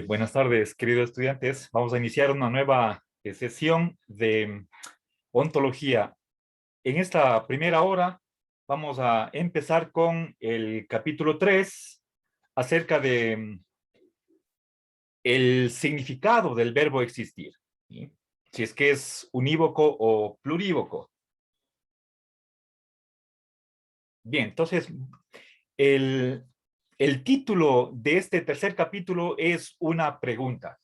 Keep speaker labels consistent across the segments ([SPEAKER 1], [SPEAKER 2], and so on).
[SPEAKER 1] Buenas tardes, queridos estudiantes. Vamos a iniciar una nueva sesión de ontología. En esta primera hora vamos a empezar con el capítulo 3 acerca de el significado del verbo existir, ¿sí? Si es que es unívoco o plurívoco. Bien, entonces el, el título de este tercer capítulo es una pregunta.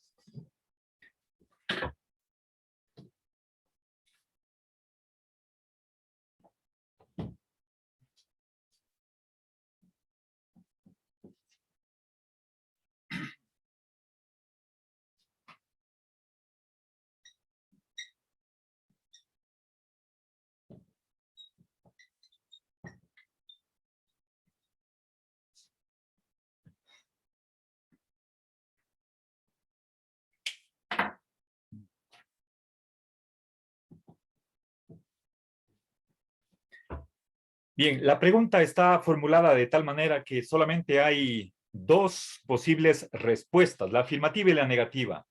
[SPEAKER 1] Bien, la pregunta está formulada de tal manera que solamente hay dos posibles respuestas, la afirmativa y la negativa.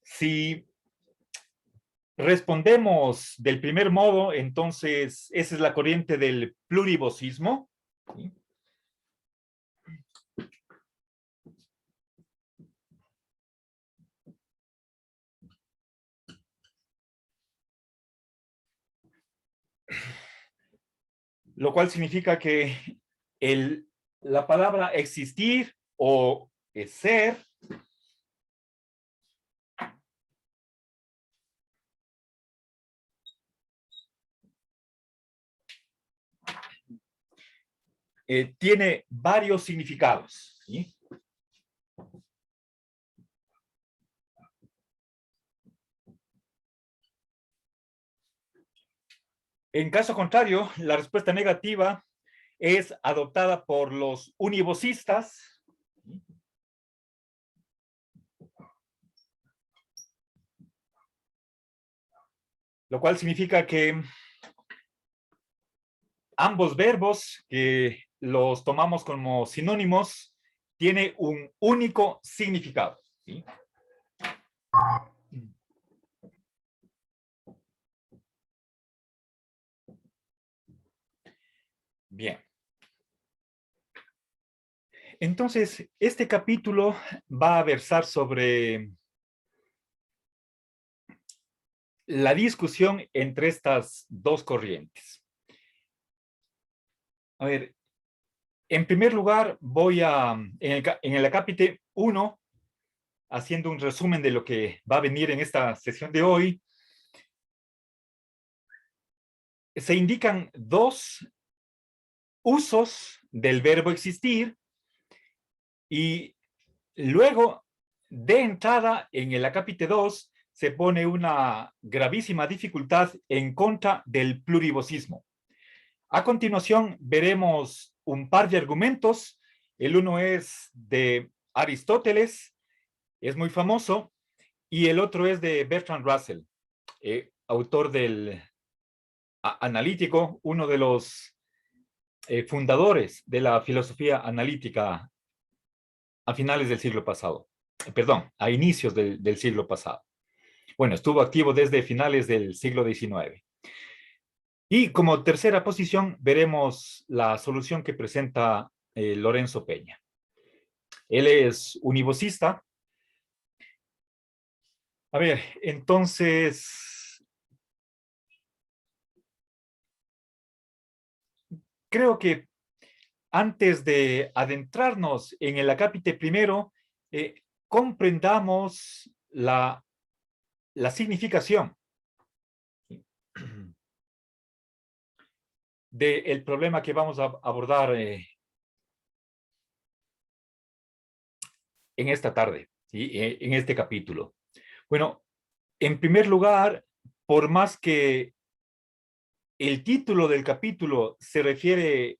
[SPEAKER 1] Si respondemos del primer modo, entonces esa es la corriente del plurivosismo, ¿sí? Lo cual significa que la palabra existir o ser tiene varios significados, ¿sí? En caso contrario, la respuesta negativa es adoptada por los univosistas, lo cual significa que ambos verbos, que los tomamos como sinónimos, tiene un único significado, ¿sí? Bien. Entonces, este capítulo va a versar sobre la discusión entre estas dos corrientes. A ver, en primer lugar, voy a, en el acápite 1, haciendo un resumen de lo que va a venir en esta sesión de hoy, se indican dos usos del verbo existir y luego, de entrada, en el acápite 2, se pone una gravísima dificultad en contra del plurivosismo. A continuación, veremos un par de argumentos. El uno es de Aristóteles, es muy famoso, y el otro es de Bertrand Russell, autor del analítico, uno de los fundadores de la filosofía analítica a finales del siglo pasado. Perdón, a inicios del siglo pasado. Bueno, estuvo activo desde finales del siglo XIX. Y como tercera posición veremos la solución que presenta Lorenzo Peña. Él es univocista. A ver, entonces, creo que antes de adentrarnos en el acápite primero, comprendamos la significación del problema que vamos a abordar en esta tarde, ¿sí? En este capítulo. Bueno, en primer lugar, por más que el título del capítulo se refiere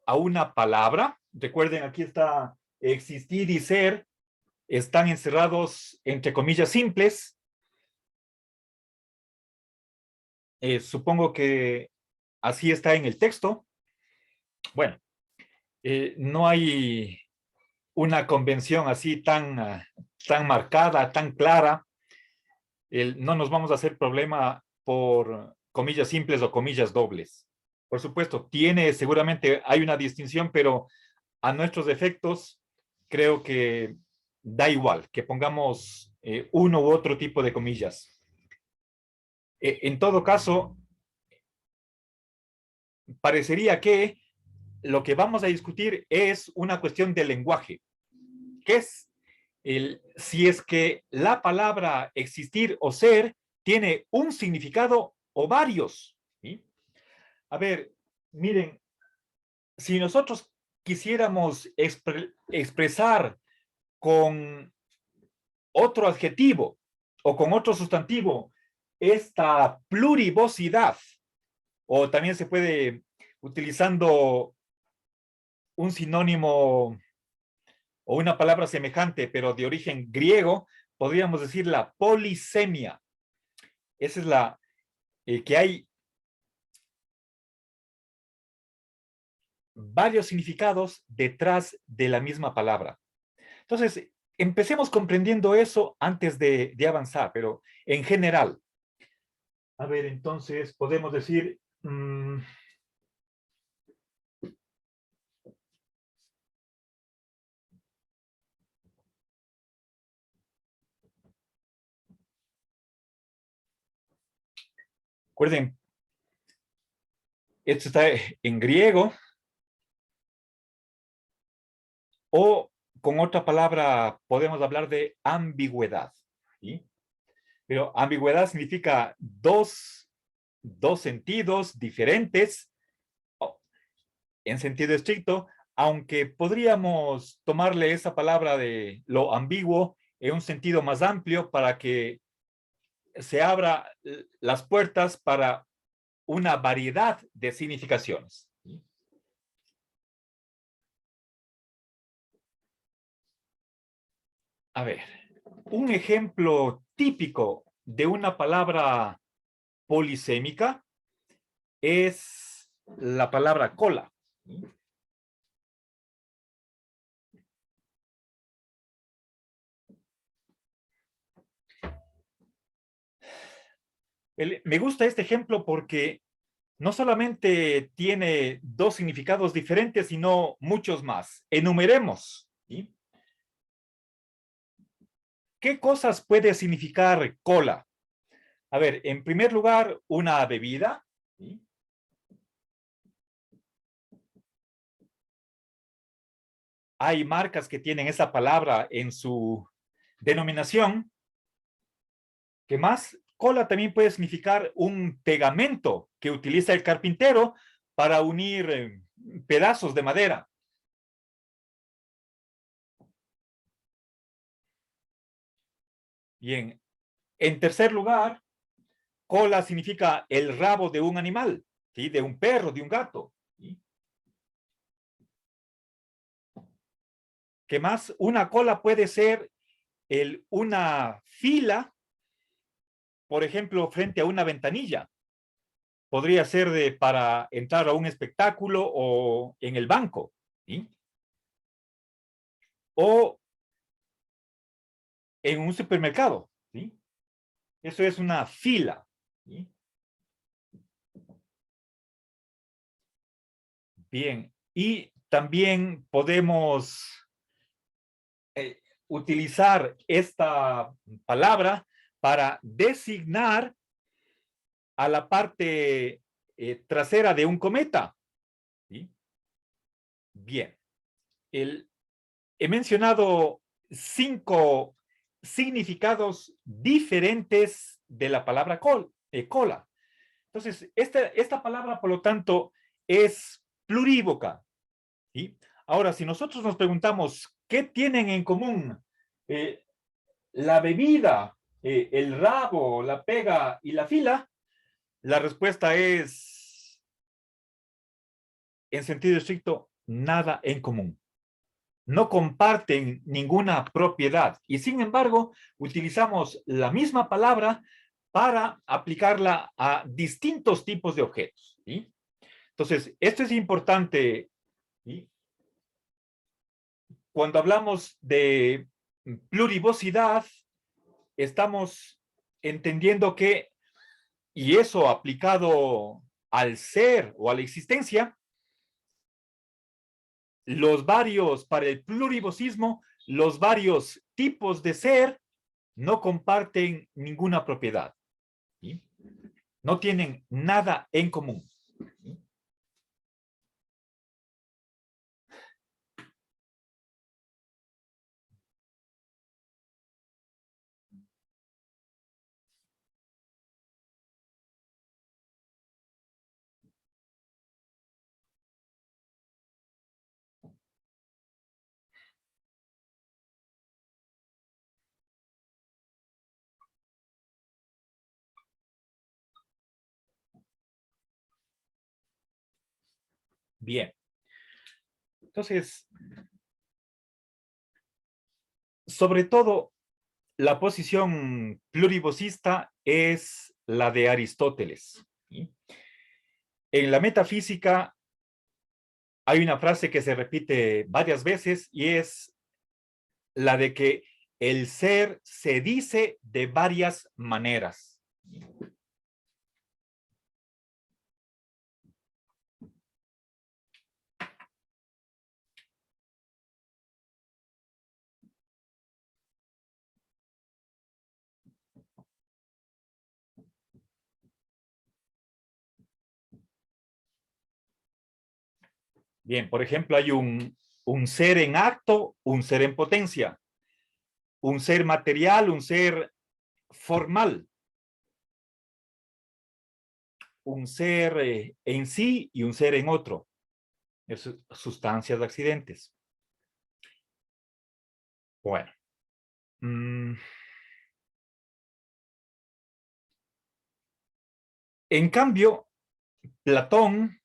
[SPEAKER 1] a una palabra, recuerden, aquí está existir y ser, están encerrados entre comillas simples. Supongo que así está en el texto. Bueno, no hay una convención así tan marcada, tan clara. No nos vamos a hacer problema por comillas simples o comillas dobles. Por supuesto, seguramente hay una distinción, pero a nuestros efectos creo que da igual que pongamos uno u otro tipo de comillas. En todo caso, parecería que lo que vamos a discutir es una cuestión de lenguaje, que es si es que la palabra existir o ser tiene un significado o varios. ¿Sí? A ver, miren, si nosotros quisiéramos expresar con otro adjetivo o con otro sustantivo esta plurivocidad, o también se puede utilizando un sinónimo o una palabra semejante, pero de origen griego, podríamos decir la polisemia. Esa es que hay varios significados detrás de la misma palabra. Entonces, empecemos comprendiendo eso antes de avanzar, pero en general. A ver, entonces podemos decir, recuerden, esto está en griego, o con otra palabra podemos hablar de ambigüedad. ¿Sí? Pero ambigüedad significa dos sentidos diferentes en sentido estricto, aunque podríamos tomarle esa palabra de lo ambiguo en un sentido más amplio para que se abra las puertas para una variedad de significaciones. A ver, un ejemplo típico de una palabra polisémica es la palabra cola. Me gusta este ejemplo porque no solamente tiene dos significados diferentes, sino muchos más. Enumeremos. ¿Sí? ¿Qué cosas puede significar cola? A ver, en primer lugar, una bebida. ¿Sí? Hay marcas que tienen esa palabra en su denominación. ¿Qué más? Cola también puede significar un pegamento que utiliza el carpintero para unir pedazos de madera. Bien. En tercer lugar, cola significa el rabo de un animal, ¿sí? De un perro, de un gato. ¿Sí? ¿Qué más? Una cola puede ser una fila, por ejemplo, frente a una ventanilla. Podría ser para entrar a un espectáculo o en el banco. ¿Sí? O en un supermercado. ¿Sí? Eso es una fila. ¿Sí? Bien. Y también podemos utilizar esta palabra para designar a la parte trasera de un cometa. ¿Sí? Bien. He mencionado 5 significados diferentes de la palabra cola. Entonces, esta palabra, por lo tanto, es plurívoca. ¿Sí? Ahora, si nosotros nos preguntamos qué tienen en común la bebida, el rabo, la pega y la fila, la respuesta es, en sentido estricto, nada en común. No comparten ninguna propiedad y sin embargo utilizamos la misma palabra para aplicarla a distintos tipos de objetos. ¿Sí? Entonces, esto es importante. ¿Sí? Cuando hablamos de plurivocidad, estamos entendiendo que, y eso aplicado al ser o a la existencia, para el plurivosismo, los varios tipos de ser no comparten ninguna propiedad, ¿sí? No tienen nada en común, ¿sí? Bien, entonces, sobre todo, la posición plurivocista es la de Aristóteles, ¿sí? En la metafísica hay una frase que se repite varias veces y es la de que el ser se dice de varias maneras. Bien, por ejemplo, hay un ser en acto, un ser en potencia, un ser material, un ser formal, un ser en sí y un ser en otro. Es sustancias de accidentes. Bueno. En cambio, Platón,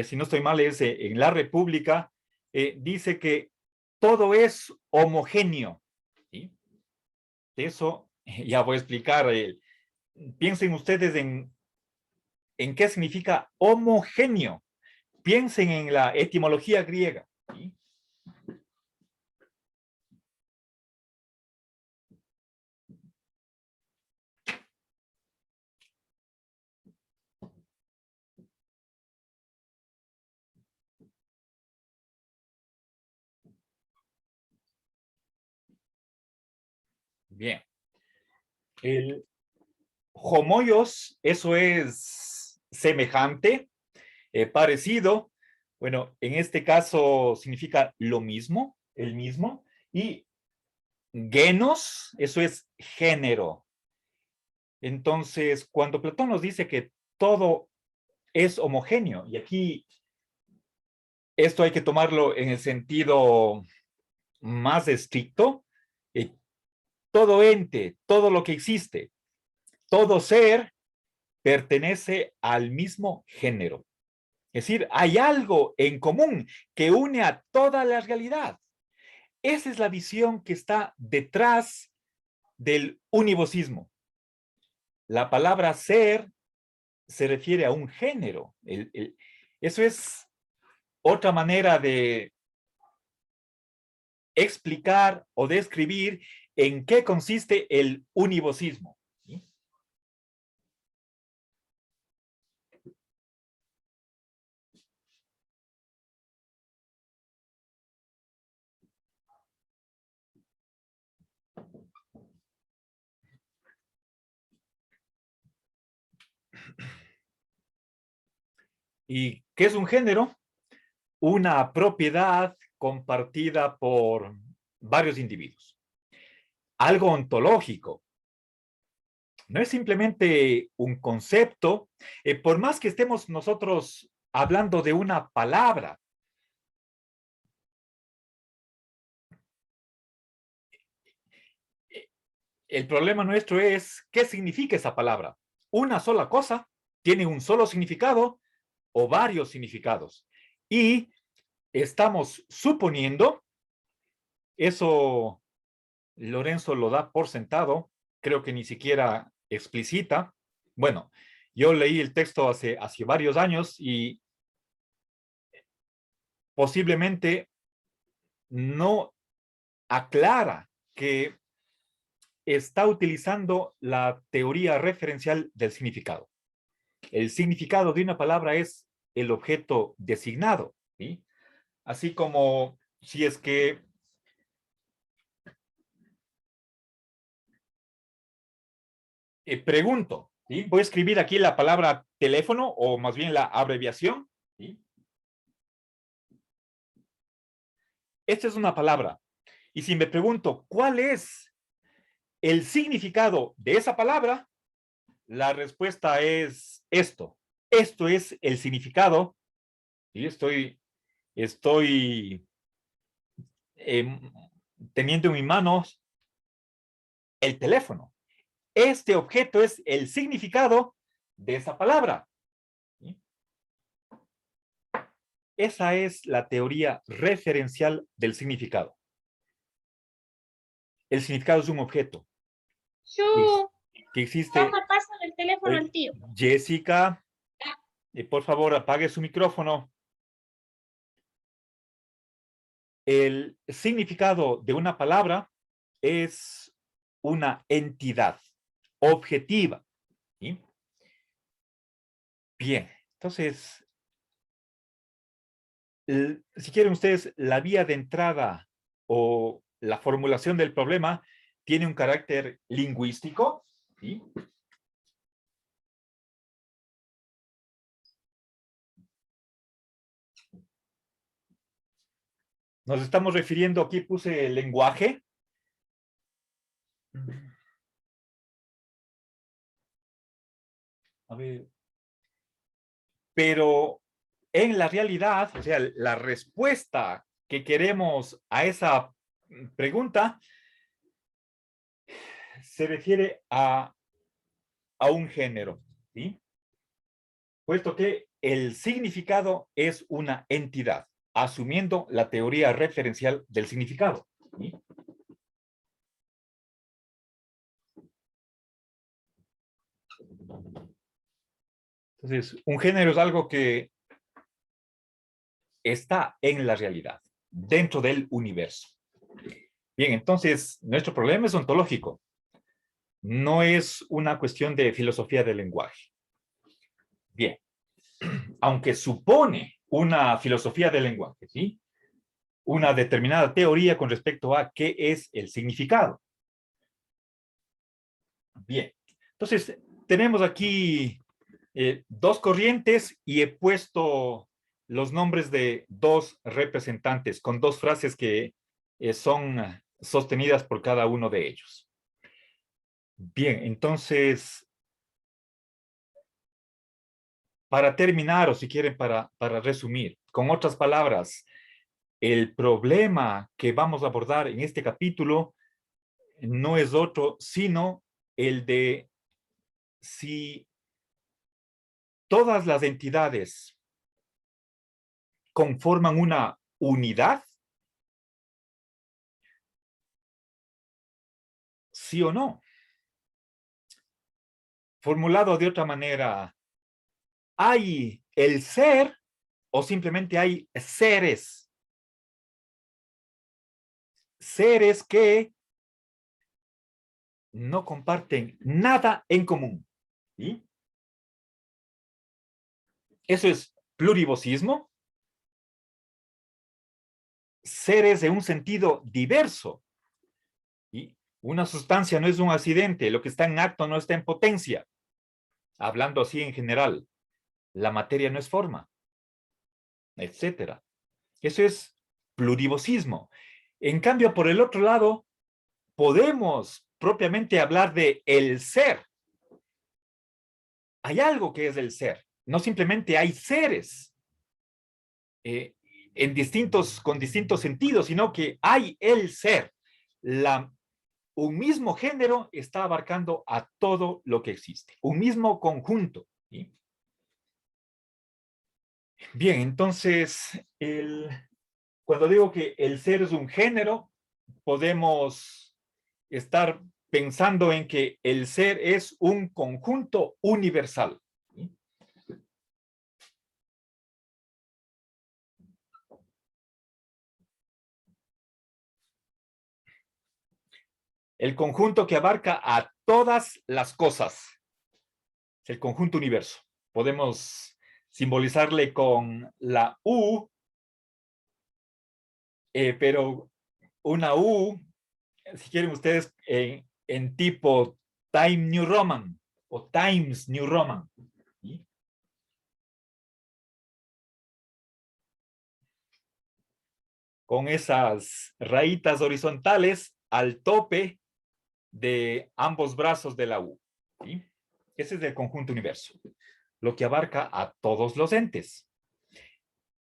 [SPEAKER 1] si no estoy mal, es en La República, dice que todo es homogéneo, ¿sí? Eso ya voy a explicar. Piensen ustedes en qué significa homogéneo. Piensen en la etimología griega, ¿sí? Bien. El homoios, eso es semejante, parecido. Bueno, en este caso significa lo mismo, el mismo. Y genos, eso es género. Entonces, cuando Platón nos dice que todo es homogéneo, y aquí esto hay que tomarlo en el sentido más estricto, eh, todo ente, todo lo que existe, todo ser pertenece al mismo género. Es decir, hay algo en común que une a toda la realidad. Esa es la visión que está detrás del univocismo. La palabra ser se refiere a un género. Eso es otra manera de explicar o describir en qué consiste el univocismo, ¿sí? ¿Y qué es un género? Una propiedad compartida por varios individuos. Algo ontológico. No es simplemente un concepto, por más que estemos nosotros hablando de una palabra. El problema nuestro es qué significa esa palabra. Una sola cosa tiene un solo significado o varios significados. Y estamos suponiendo, eso Lorenzo lo da por sentado, creo que ni siquiera explicita. Bueno, yo leí el texto hace varios años y posiblemente no aclara que está utilizando la teoría referencial del significado. El significado de una palabra es el objeto designado, ¿sí? Así como si es que pregunto, ¿sí? Voy a escribir aquí la palabra teléfono o más bien la abreviación, ¿sí? Esta es una palabra. Y si me pregunto, ¿cuál es el significado de esa palabra? La respuesta es esto. Esto es el significado. ¿Sí? Estoy eh, teniendo en mis manos el teléfono. Este objeto es el significado de esa palabra. ¿Sí? Esa es la teoría referencial del significado. El significado es un objeto
[SPEAKER 2] Yo,
[SPEAKER 1] que existe.
[SPEAKER 2] Rafa, pasa el teléfono al tío.
[SPEAKER 1] Jessica, por favor, apague su micrófono. El significado de una palabra es una entidad objetiva. ¿Sí? Bien, entonces, si quieren ustedes, la vía de entrada o la formulación del problema tiene un carácter lingüístico. ¿Sí? Nos estamos refiriendo, aquí puse el lenguaje. A ver. Pero en la realidad, o sea, la respuesta que queremos a esa pregunta se refiere a un género, ¿sí? Puesto que el significado es una entidad, asumiendo la teoría referencial del significado. ¿Sí? Entonces, un género es algo que está en la realidad, dentro del universo. Bien, entonces, nuestro problema es ontológico. No es una cuestión de filosofía del lenguaje. Bien, aunque supone una filosofía del lenguaje, ¿sí? Una determinada teoría con respecto a qué es el significado. Bien, entonces tenemos aquí dos corrientes y he puesto los nombres de dos representantes con dos frases que son sostenidas por cada uno de ellos. Bien, entonces, para terminar, o si quieren, para resumir, con otras palabras, el problema que vamos a abordar en este capítulo no es otro, sino el de si todas las entidades conforman una unidad, sí o no. Formulado de otra manera, ¿hay el ser o simplemente hay seres? Seres que no comparten nada en común. ¿Sí? Eso es plurivocismo. Seres de un sentido diverso. ¿Sí? Una sustancia no es un accidente, lo que está en acto no está en potencia. Hablando así en general, la materia no es forma, etcétera. Eso es plurivocismo. En cambio, por el otro lado, podemos propiamente hablar de el ser. Hay algo que es el ser. No simplemente hay seres eh, con distintos sentidos, sino que hay el ser. Un mismo género está abarcando a todo lo que existe. Un mismo conjunto. ¿Sí? Bien, entonces, cuando digo que el ser es un género, podemos estar pensando en que el ser es un conjunto universal. ¿Sí? el conjunto que abarca a todas las cosas. Es el conjunto universo. Podemos simbolizarle con la U, pero una U, si quieren ustedes, en tipo Time New Roman o Times New Roman. ¿Sí? Con esas rayitas horizontales al tope de ambos brazos de la U. ¿Sí? Ese es el conjunto universo, lo que abarca a todos los entes.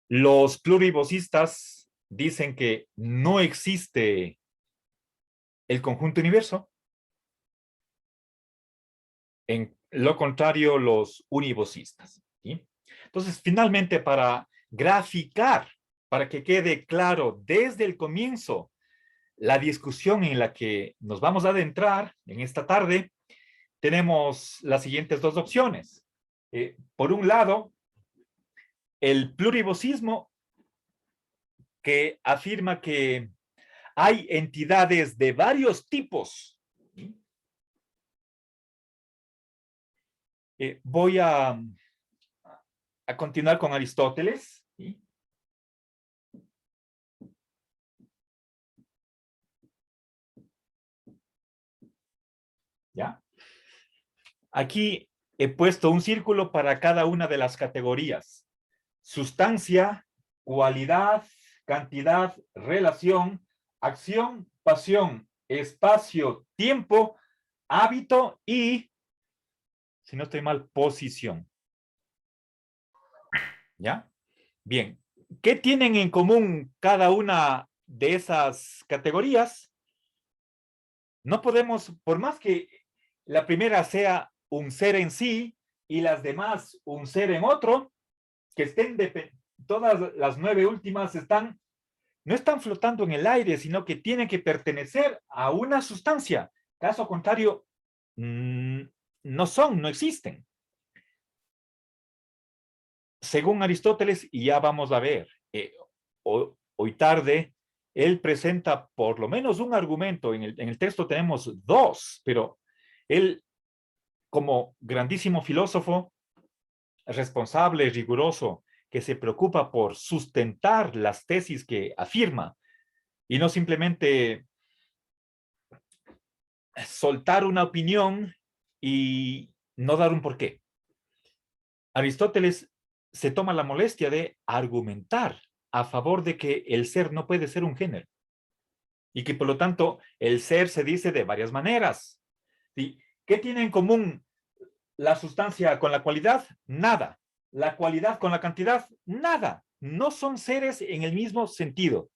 [SPEAKER 1] Los plurivocistas dicen que no existe el conjunto universo. En lo contrario, los univocistas. ¿Sí? Entonces, finalmente, para graficar, para que quede claro desde el comienzo la discusión en la que nos vamos a adentrar en esta tarde, tenemos las siguientes dos opciones. Por un lado, el plurivocismo, que afirma que hay entidades de varios tipos. ¿Sí? Voy a continuar con Aristóteles. ¿Sí? ¿Ya? Aquí he puesto un círculo para cada una de las categorías. Sustancia, cualidad, cantidad, relación, acción, pasión, espacio, tiempo, hábito y, si no estoy mal, posición. ¿Ya? Bien. ¿Qué tienen en común cada una de esas categorías? No podemos, por más que la primera sea un ser en sí y las demás un ser en otro, que estén, todas las 9 últimas no están flotando en el aire, sino que tienen que pertenecer a una sustancia. Caso contrario, no existen. Según Aristóteles, y ya vamos a ver, hoy tarde, él presenta por lo menos un argumento, en el texto tenemos dos, pero él, como grandísimo filósofo, responsable, riguroso, que se preocupa por sustentar las tesis que afirma y no simplemente soltar una opinión y no dar un porqué. Aristóteles se toma la molestia de argumentar a favor de que el ser no puede ser un género y que por lo tanto el ser se dice de varias maneras. ¿Sí? ¿Qué tiene en común la sustancia con la cualidad? Nada. La cualidad con la cantidad, nada. No son seres en el mismo sentido.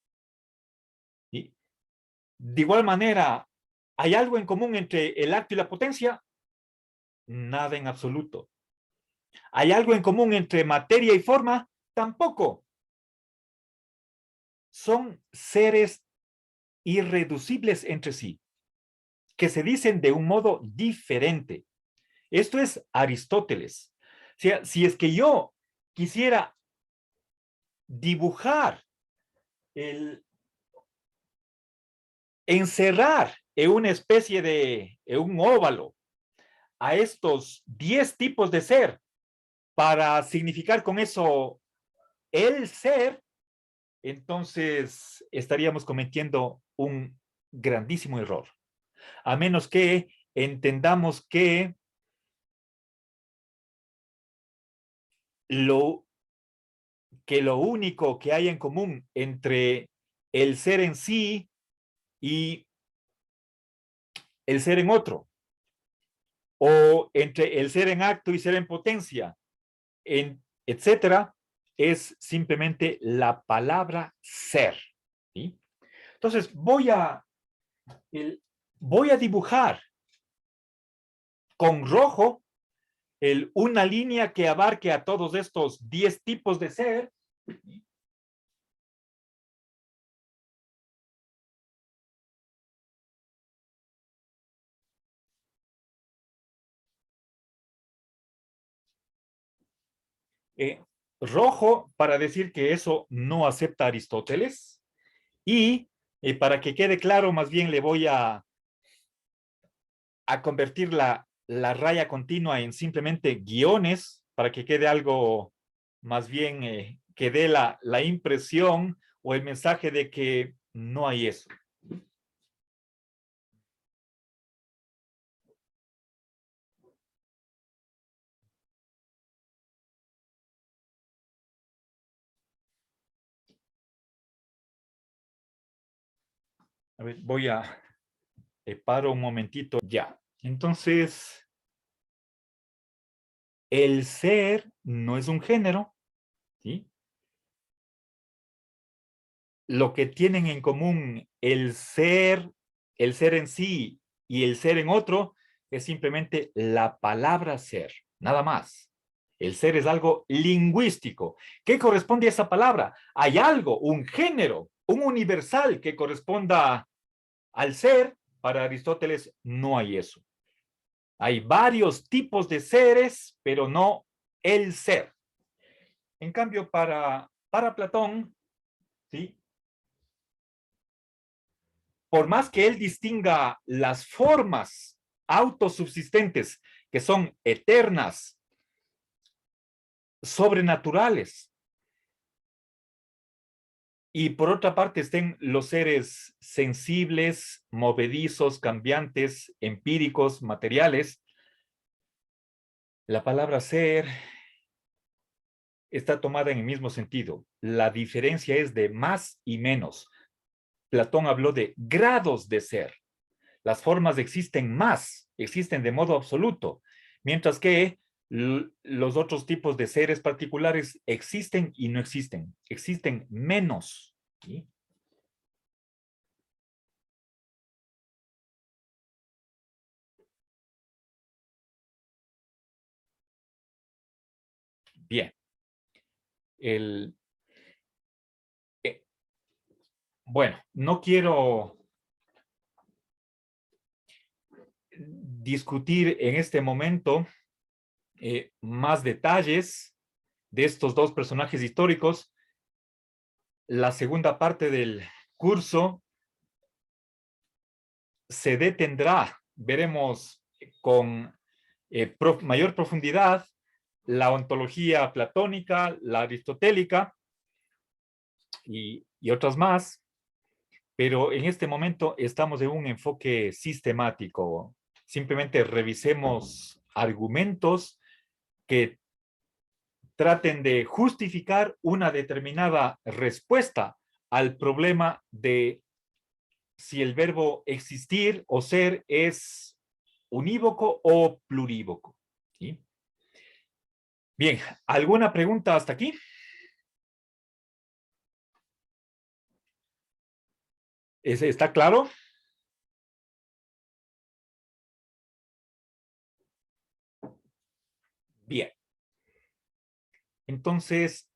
[SPEAKER 1] ¿Sí? De igual manera, ¿hay algo en común entre el acto y la potencia? Nada en absoluto. ¿Hay algo en común entre materia y forma? Tampoco. Son seres irreducibles entre sí, que se dicen de un modo diferente. Esto es Aristóteles. O sea, si es que yo quisiera dibujar, encerrar en una especie en un óvalo, a estos 10 tipos de ser, para significar con eso el ser, entonces estaríamos cometiendo un grandísimo error. A menos que entendamos que lo único que hay en común entre el ser en sí y el ser en otro, o entre el ser en acto y ser en potencia, etcétera, es simplemente la palabra ser. ¿Sí? Entonces, voy a dibujar con rojo una línea que abarque a todos estos 10 tipos de ser. Rojo para decir que eso no acepta Aristóteles, y para que quede claro, más bien le voy a a convertir la raya continua en simplemente guiones para que quede algo más bien que dé la impresión o el mensaje de que no hay eso. A ver, voy a paro un momentito ya. Entonces, el ser no es un género, ¿sí? Lo que tienen en común el ser en sí y el ser en otro, es simplemente la palabra ser, nada más. El ser es algo lingüístico. ¿Qué corresponde a esa palabra? Hay algo, un género, un universal que corresponda al ser. Para Aristóteles no hay eso. Hay varios tipos de seres, pero no el ser. En cambio, para Platón, ¿sí? Por más que él distinga las formas autosubsistentes que son eternas, sobrenaturales, y por otra parte estén los seres sensibles, movedizos, cambiantes, empíricos, materiales, la palabra ser está tomada en el mismo sentido. La diferencia es de más y menos. Platón habló de grados de ser. Las formas existen más, existen de modo absoluto, mientras que los otros tipos de seres particulares existen y no existen menos. ¿Sí? Bien. Eh, bueno, no quiero discutir en este momento más detalles de estos dos personajes históricos. La segunda parte del curso se detendrá. Veremos con mayor profundidad la ontología platónica, la aristotélica y otras más, pero en este momento estamos en un enfoque sistemático. Simplemente revisemos argumentos que traten de justificar una determinada respuesta al problema de si el verbo existir o ser es unívoco o plurívoco. ¿Sí? Bien, ¿alguna pregunta hasta aquí? ¿Está claro? Bien. Entonces,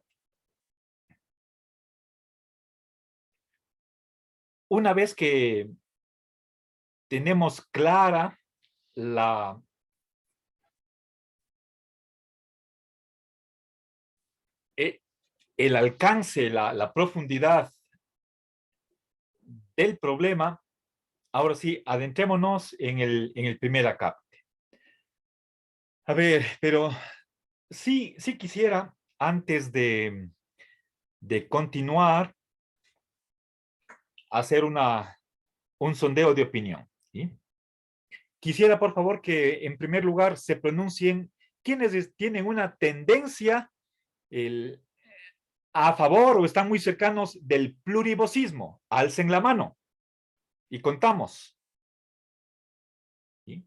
[SPEAKER 1] una vez que tenemos clara el alcance, la profundidad del problema, ahora sí, adentrémonos en el primer acápite. A ver, pero sí quisiera, antes de continuar, hacer un sondeo de opinión. ¿Sí? Quisiera, por favor, que en primer lugar se pronuncien quienes tienen una tendencia a favor o están muy cercanos del plurivocismo. Alcen la mano y contamos. ¿Sí?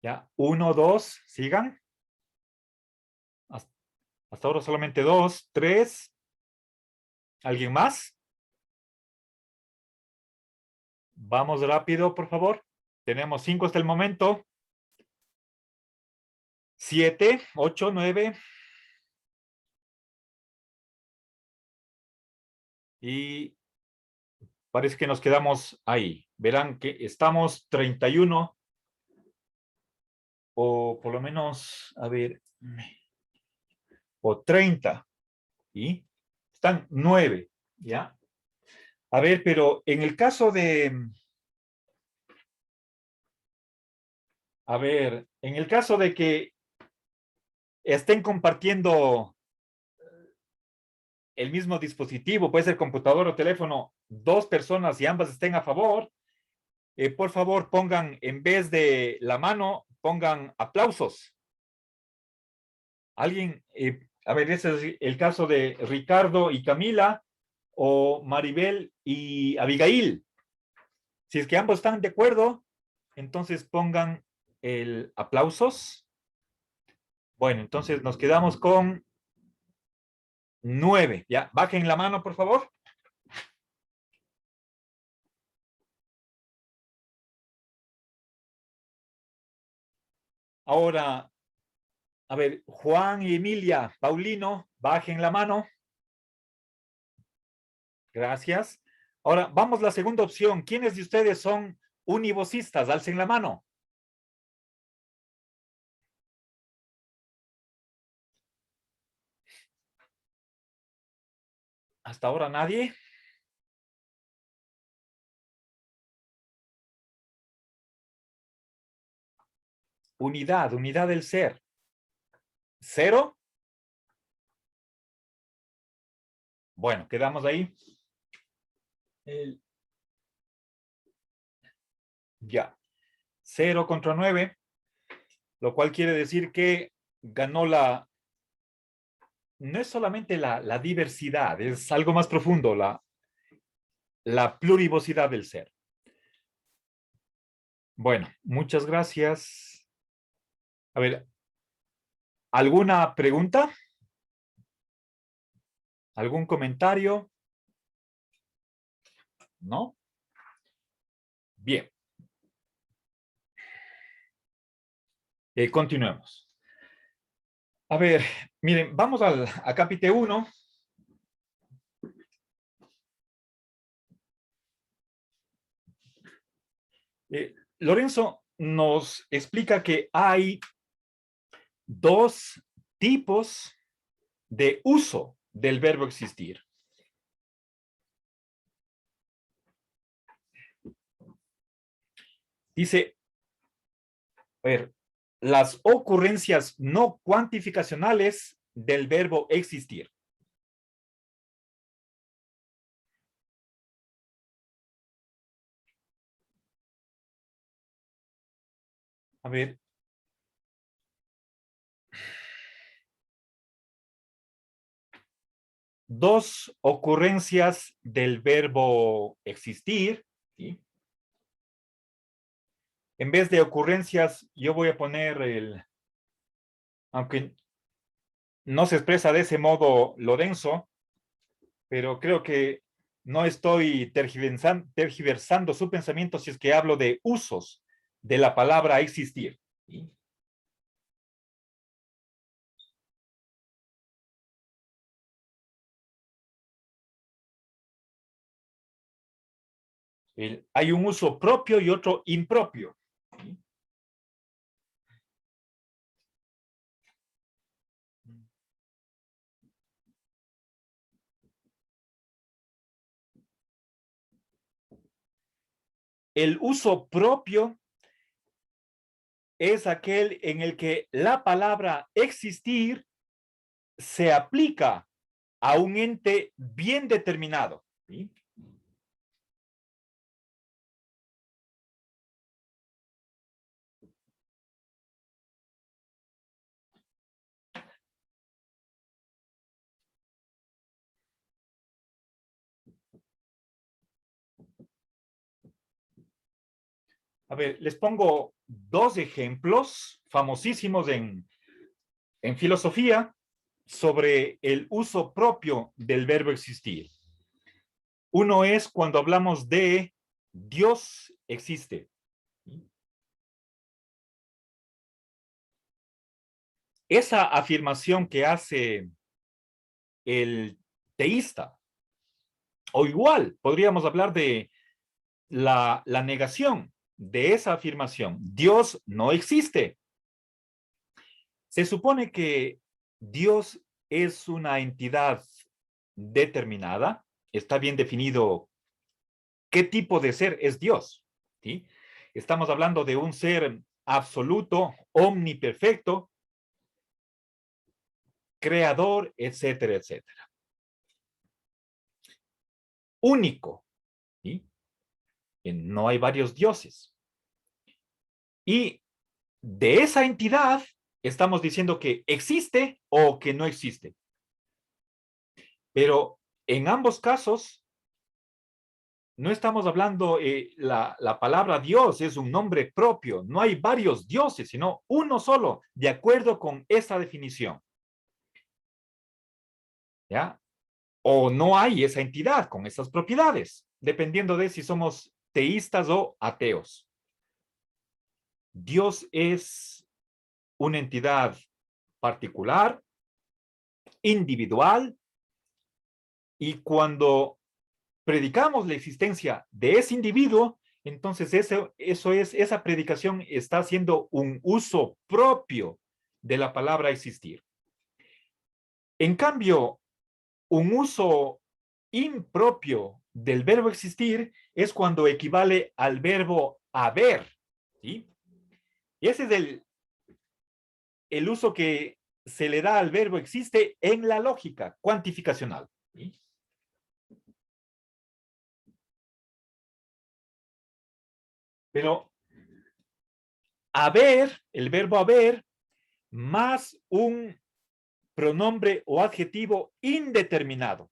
[SPEAKER 1] Ya, 1, 2, sigan. Hasta ahora solamente 2, 3. ¿Alguien más? Vamos rápido, por favor. Tenemos 5 hasta el momento. 7, 8, 9. Y parece que nos quedamos ahí. Verán que estamos 31 o por lo menos, a ver, o 30. ¿Y? Están 9, ¿ya? A ver, pero en el caso A ver, en el caso de que estén compartiendo el mismo dispositivo, puede ser computador o teléfono, dos personas y ambas estén a favor, por favor pongan, en vez de la mano, pongan aplausos. Alguien, a ver, ese es el caso de Ricardo y Camila, o Maribel y Abigail. Si es que ambos están de acuerdo, entonces pongan el aplausos. Bueno, entonces nos quedamos con 9. Ya, bajen la mano, por favor. Ahora, a ver, Juan y Emilia, Paulino, bajen la mano. Gracias. Ahora, vamos a la segunda opción. ¿Quiénes de ustedes son univocistas? Alcen la mano. Hasta ahora nadie. Unidad del ser. ¿Cero? Bueno, quedamos ahí. Ya. 0 contra 9, lo cual quiere decir que ganó no es solamente la diversidad, es algo más profundo, la plurivocidad del ser. Bueno, muchas gracias. A ver, ¿alguna pregunta? ¿Algún comentario? ¿No? Bien. Continuemos. A ver, miren, vamos a capítulo 1. Lorenzo nos explica que hay dos tipos de uso del verbo existir. Dice, a ver, las ocurrencias no cuantificacionales del verbo existir. A ver. Dos ocurrencias del verbo existir, ¿sí? En vez de ocurrencias, yo voy a poner aunque no se expresa de ese modo Lorenzo, pero creo que no estoy tergiversando su pensamiento si es que hablo de usos de la palabra existir, ¿sí? Hay un uso propio y otro impropio, ¿sí? El uso propio es aquel en el que la palabra existir se aplica a un ente bien determinado, ¿sí? A ver, les pongo dos ejemplos famosísimos en filosofía sobre el uso propio del verbo existir. Uno es cuando hablamos de Dios existe. Esa afirmación que hace el teísta, o igual podríamos hablar de la negación de esa afirmación. Dios no existe. Se supone que Dios es una entidad determinada, está bien definido qué tipo de ser es Dios, ¿sí? Estamos hablando de un ser absoluto, omniperfecto, creador, etcétera, etcétera. Único, ¿sí? No hay varios dioses. Y de esa entidad estamos diciendo que existe o que no existe. Pero en ambos casos no estamos hablando, la palabra Dios es un nombre propio. No hay varios dioses, sino uno solo, de acuerdo con esa definición. ¿Ya? O no hay esa entidad con esas propiedades, dependiendo de si somos teístas o ateos. Dios es una entidad particular, individual, y cuando predicamos la existencia de ese individuo, entonces esa predicación está haciendo un uso propio de la palabra existir. En cambio, un uso impropio del verbo existir es cuando equivale al verbo haber, ¿sí? Y ese es el uso que se le da al verbo existe en la lógica cuantificacional, ¿sí? Pero haber, el verbo haber, más un pronombre o adjetivo indeterminado.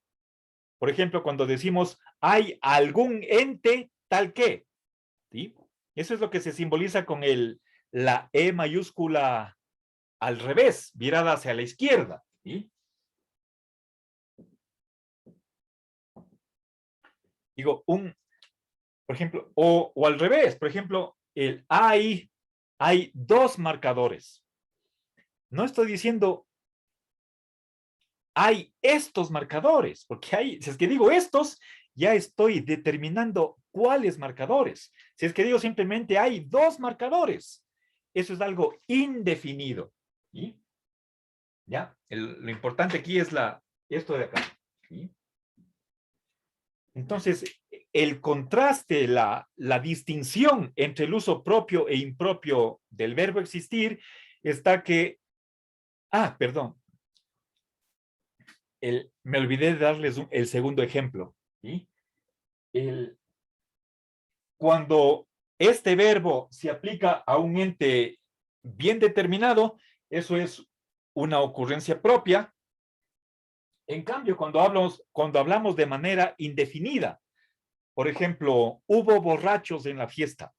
[SPEAKER 1] Por ejemplo, cuando decimos hay algún ente tal que, ¿sí? Eso es lo que se simboliza con la E mayúscula al revés, virada hacia la izquierda, ¿sí? Digo, por ejemplo, o al revés, por ejemplo, hay dos marcadores. No estoy diciendo hay estos marcadores, porque si es que digo estos, ya estoy determinando cuáles marcadores. Si es que digo simplemente hay dos marcadores, eso es algo indefinido. ¿Sí? ¿Ya? Lo importante aquí es esto de acá. ¿Sí? Entonces, el contraste, la distinción entre el uso propio e impropio del verbo existir está que, perdón, me olvidé de darles el segundo ejemplo. ¿Sí? Cuando este verbo se aplica a un ente bien determinado, eso es una ocurrencia propia. En cambio, cuando hablamos de manera indefinida, por ejemplo, hubo borrachos en la fiesta.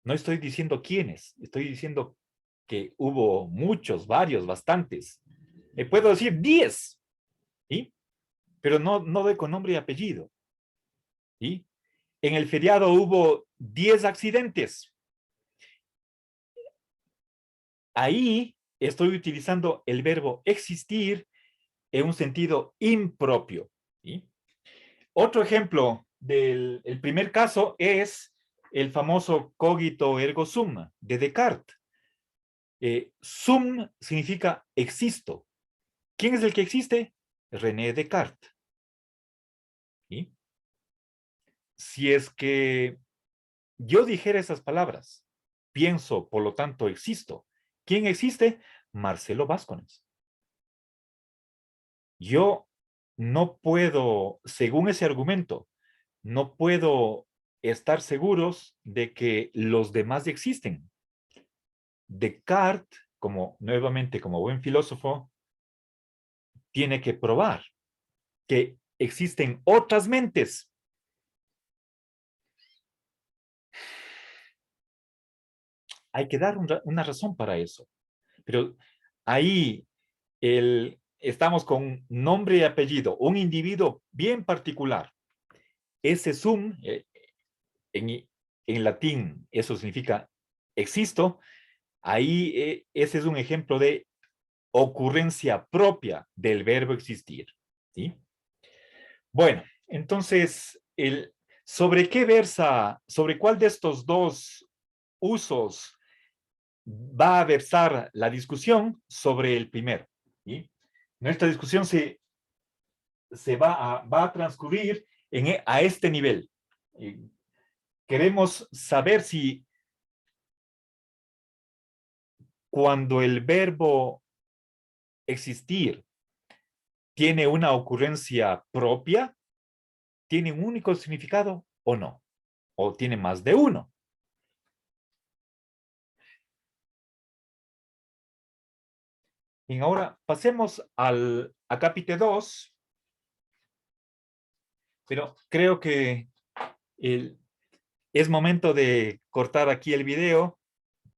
[SPEAKER 1] No estoy diciendo quiénes, estoy diciendo que hubo muchos, varios, bastantes. Puedo decir 10, ¿sí? Pero no doy con nombre y apellido. ¿Sí? En el feriado hubo 10 accidentes. Ahí estoy utilizando el verbo existir en un sentido impropio. ¿Sí? Otro ejemplo del primer caso es el famoso cogito ergo sum de Descartes. Sum significa existo. ¿Quién es el que existe? René Descartes. ¿Sí? Si es que yo dijera esas palabras, pienso, por lo tanto, existo. ¿Quién existe? Marcelo Vázquez. Yo no puedo, según ese argumento, no puedo estar seguros de que los demás existen. Descartes, nuevamente como buen filósofo, tiene que probar que existen otras mentes. Hay que dar una razón para eso. Pero ahí estamos con nombre y apellido, un individuo bien particular. Ese sum, en latín, eso significa existo. Ahí ese es un ejemplo de ocurrencia propia del verbo existir. ¿Sí? Bueno, entonces, ¿sobre qué versa, sobre cuál de estos dos usos va a versar la discusión? Sobre el primero? ¿Sí? Nuestra discusión va a transcurrir a este nivel. Queremos saber si cuando el verbo existir tiene una ocurrencia propia, ¿tiene un único significado o no? ¿O tiene más de uno? Y ahora pasemos al acápite 2, pero creo que es momento de cortar aquí el video